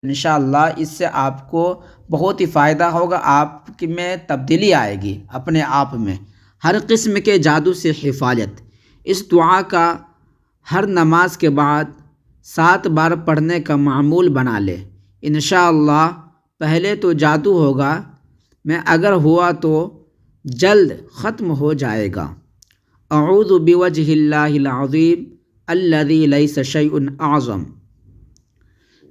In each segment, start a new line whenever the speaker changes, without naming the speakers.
انشاءاللہ اس سے آپ کو بہت ہی فائدہ ہوگا، آپ میں تبدیلی آئے گی اپنے آپ میں۔ ہر قسم کے جادو سے حفاظت، اس دعا کا ہر نماز کے بعد 7 بار پڑھنے کا معمول بنا لے۔ انشاءاللہ پہلے تو جادو ہوگا میں اگر ہوا تو جلد ختم ہو جائے گا۔ اعوذ بوجہ اللہ العظیم الذی لیس شیء اعظم۔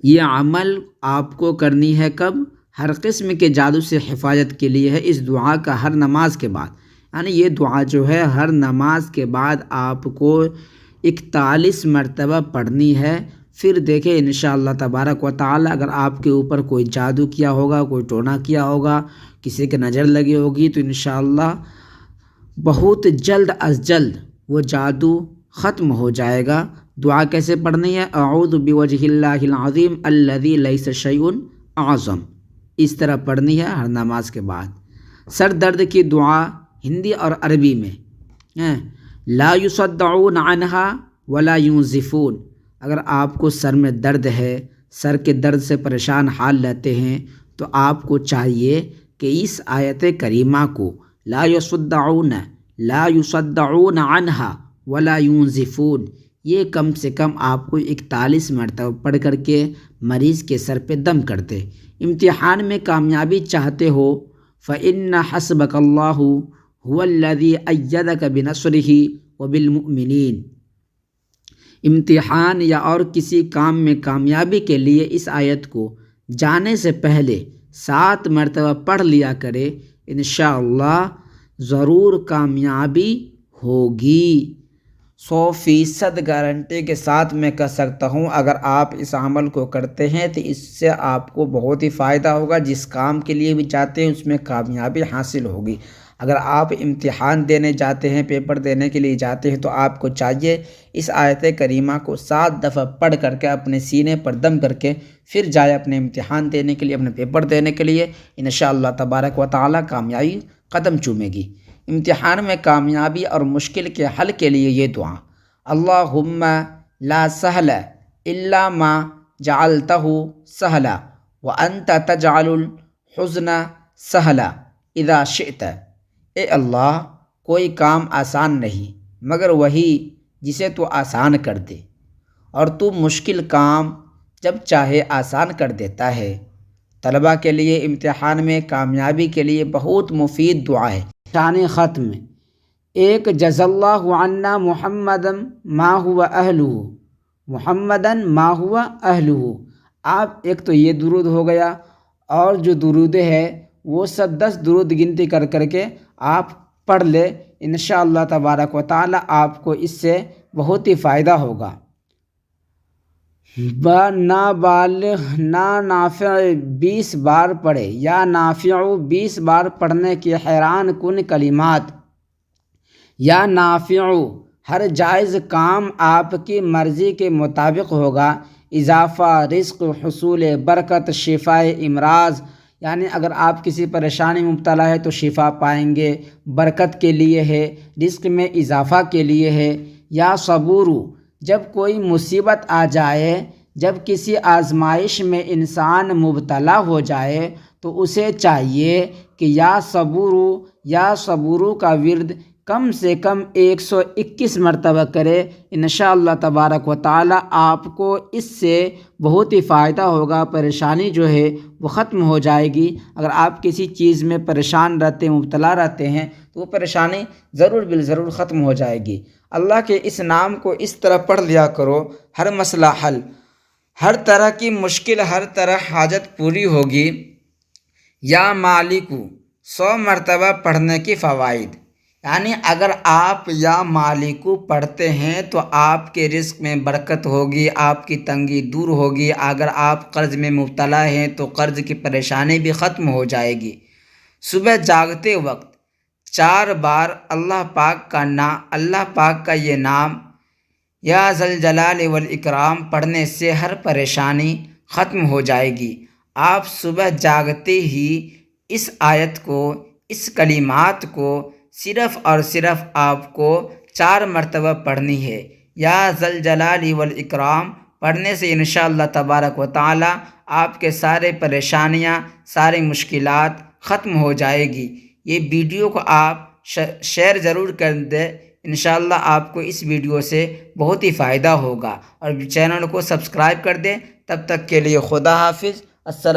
یہ عمل آپ کو کرنی ہے کب؟ ہر قسم کے جادو سے حفاظت کے لیے ہے اس دعا کا ہر نماز کے بعد، یعنی یہ دعا جو ہے ہر نماز کے بعد آپ کو 41 مرتبہ پڑھنی ہے۔ پھر دیکھیں انشاءاللہ تبارک و تعالی اگر آپ کے اوپر کوئی جادو کیا ہوگا، کوئی ٹونا کیا ہوگا، کسی کی نظر لگی ہوگی تو انشاءاللہ بہت جلد از جلد وہ جادو ختم ہو جائے گا۔ دعا کیسے پڑھنی ہے؟ اعوذ بوجہ اللہ العظیم الذی لیس شیء اعظم، اس طرح پڑھنی ہے ہر نماز کے بعد۔ سر درد کی دعا ہندی اور عربی میں لا یصدعون عنہا ولا ینزفون۔ اگر آپ کو سر میں درد ہے، سر کے درد سے پریشان حال رہتے ہیں تو آپ کو چاہیے کہ اس آیت کریمہ کو لا یصدعون عنہا ولا ینزفون یہ کم سے کم آپ کو 41 مرتبہ پڑھ کر کے مریض کے سر پہ دم کر دے۔ امتحان میں کامیابی چاہتے ہو فإن حسبک اللہ هو الذی ایدک بنصرہ وبالمؤمنین۔ امتحان یا اور کسی کام میں کامیابی کے لیے اس آیت کو جانے سے پہلے 7 مرتبہ پڑھ لیا کرے، انشاءاللہ ضرور کامیابی ہوگی۔ 100% گارنٹی کے ساتھ میں کہہ سکتا ہوں اگر آپ اس عمل کو کرتے ہیں تو اس سے آپ کو بہت ہی فائدہ ہوگا۔ جس کام کے لیے بھی چاہتے ہیں اس میں کامیابی حاصل ہوگی۔ اگر آپ امتحان دینے جاتے ہیں، پیپر دینے کے لیے جاتے ہیں تو آپ کو چاہیے اس آیت کریمہ کو 7 دفعہ پڑھ کر کے اپنے سینے پر دم کر کے پھر جائے اپنے امتحان دینے کے لیے، اپنے پیپر دینے کے لیے۔ انشاءاللہ تبارک و تعالی کامیابی قدم چومے گی۔ امتحان میں کامیابی اور مشکل کے حل کے لیے یہ دعا اللہم لا سہل الا ما جعلتہ سہلا وانت تجعل الحزن سہلا اذا شئت۔ اے اللہ کوئی کام آسان نہیں مگر وہی جسے تو آسان کر دے، اور تو مشکل کام جب چاہے آسان کر دیتا ہے۔ طلبہ کے لیے امتحان میں کامیابی کے لیے بہت مفید دعا ہے۔ شان ختم ایک جزا اللہ عنا محمدا ما هو اہلہ، محمدا ما هو اہلہ۔ آپ ایک تو یہ درود ہو گیا، اور جو درود ہے وہ سب 10 درود گنتی کر کر کے آپ پڑھ لے، انشاءاللہ تبارک و تعالی آپ کو اس سے بہت ہی فائدہ ہوگا۔ نابالغ نافع 20 بار پڑھے، یا نافع 20 بار پڑھنے کی حیران کن کلمات۔ یا نافع ہر جائز کام آپ کی مرضی کے مطابق ہوگا، اضافہ، رزق، حصول برکت، شفاء امراض، یعنی اگر آپ کسی پریشانی میں مبتلا ہے تو شفا پائیں گے، برکت کے لیے ہے، رزق میں اضافہ کے لیے ہے۔ یا صبور جب کوئی مصیبت آ جائے، جب کسی آزمائش میں انسان مبتلا ہو جائے تو اسے چاہیے کہ یا صبور کا ورد کم سے کم 121 مرتبہ کرے۔ انشاءاللہ تبارک و تعالی آپ کو اس سے بہت ہی فائدہ ہوگا، پریشانی جو ہے وہ ختم ہو جائے گی۔ اگر آپ کسی چیز میں پریشان رہتے ہیں، مبتلا رہتے ہیں تو وہ پریشانی ضرور بالضرور ختم ہو جائے گی۔ اللہ کے اس نام کو اس طرح پڑھ لیا کرو، ہر مسئلہ حل، ہر طرح کی مشکل، ہر طرح حاجت پوری ہوگی۔ یا مالکو 100 مرتبہ پڑھنے کی فوائد، یعنی اگر آپ یا مالکو پڑھتے ہیں تو آپ کے رزق میں برکت ہوگی، آپ کی تنگی دور ہوگی۔ اگر آپ قرض میں مبتلا ہیں تو قرض کی پریشانی بھی ختم ہو جائے گی۔ صبح جاگتے وقت 4 بار اللہ پاک کا یہ نام یا ذوالجلال والاکرام پڑھنے سے ہر پریشانی ختم ہو جائے گی۔ آپ صبح جاگتے ہی اس آیت کو، اس کلمات کو صرف اور صرف آپ کو 4 مرتبہ پڑھنی ہے۔ یا ذوالجلال والاکرام پڑھنے سے انشاءاللہ تبارک و تعالی آپ کے سارے پریشانیاں، ساری مشکلات ختم ہو جائے گی۔ یہ ویڈیو کو آپ شیئر ضرور کر دیں، انشاءاللہ آپ کو اس ویڈیو سے بہت ہی فائدہ ہوگا، اور چینل کو سبسکرائب کر دیں۔ تب تک کے لیے خدا حافظ۔ السلام